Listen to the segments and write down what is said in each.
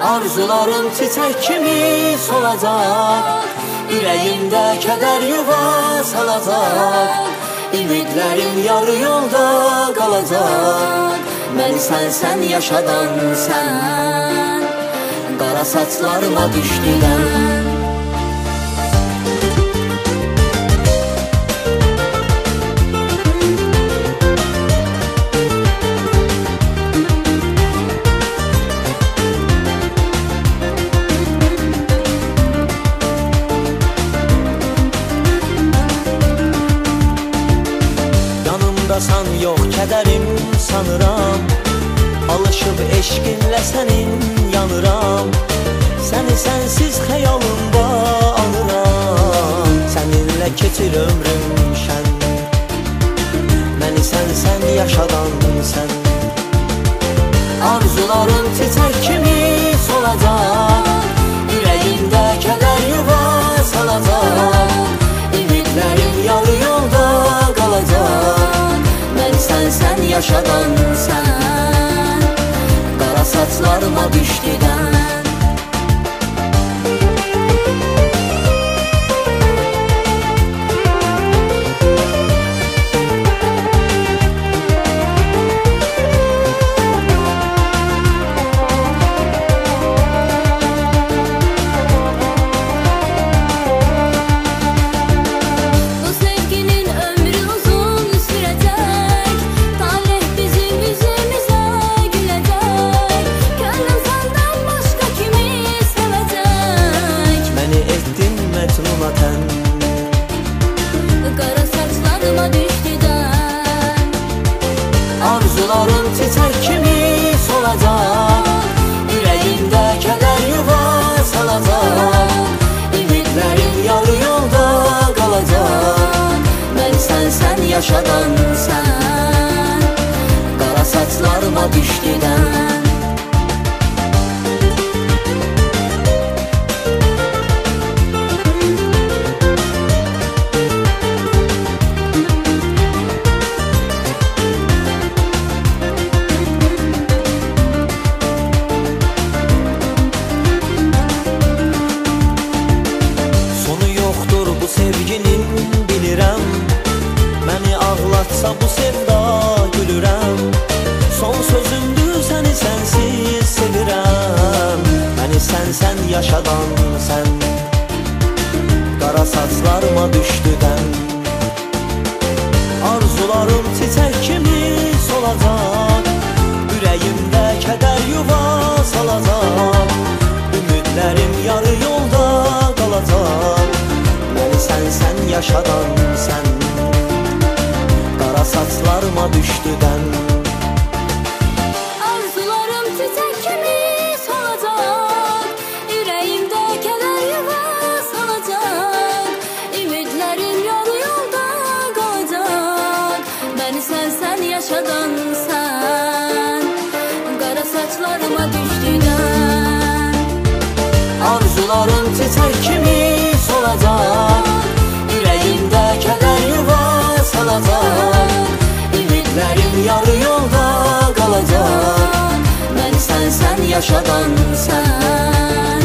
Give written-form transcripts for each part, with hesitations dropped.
Arzularım çiçək kimi solacaq, ürəyimdə kədər yuva salacaq. Ümidlərim yarı yolda qalacaq. Məni sən yaşadan sən, qara saçlarıma düşdüdən. San yox kədərim sanıram, alışıb eşqinlə sənin yanıram. Səni sənsiz xəyalımda anıram, səninlə keçir ömrüm şən. Məni sən yaşadan sən. Arzularım çiçək kimi solacaq, ürəyimdə kədər yuva salacaq. Ümidlərim yarı yolda qalacaq. Sən yaşadan sən, qara saçlarıma düşdüdən. Arzularım çiçək kimi solacaq, ürəyimdə kədər yuva salacaq. Ümidlərim yarı yolda qalacaq. Məni sən yaşadan sən, qara saçlarıma düşdüdən. Sevginin bilirəm, məni ağlatsa bu sevda gülürəm. Son sözümdür səni sənsiz sevirəm. Məni sən yaşadan sən, qara saçlarıma düşdüdən. Arzularım çiçək kimi solacaq, ürəyimdə kədər yuva salacaq. Ümidlərim yarı yolda qalacaq. Sən yaşadan sən, qara saçlarıma düşdüdən. Arzularım çiçək kimi solacaq, ürəyimdə kədər yuva salacaq. Ümidlərim yarı yolda qalacaq. Məni sən yaşadan sən, qara saçlarıma düşdüdən. Arzularım çiçək kimi solacaq, ürəyimdə kədər yuva salacaq. Ümidlərim yarı yolda qalacaq. Məni sən yaşadan sən,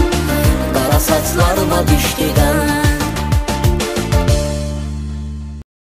qara saçlarıma düşdüdən.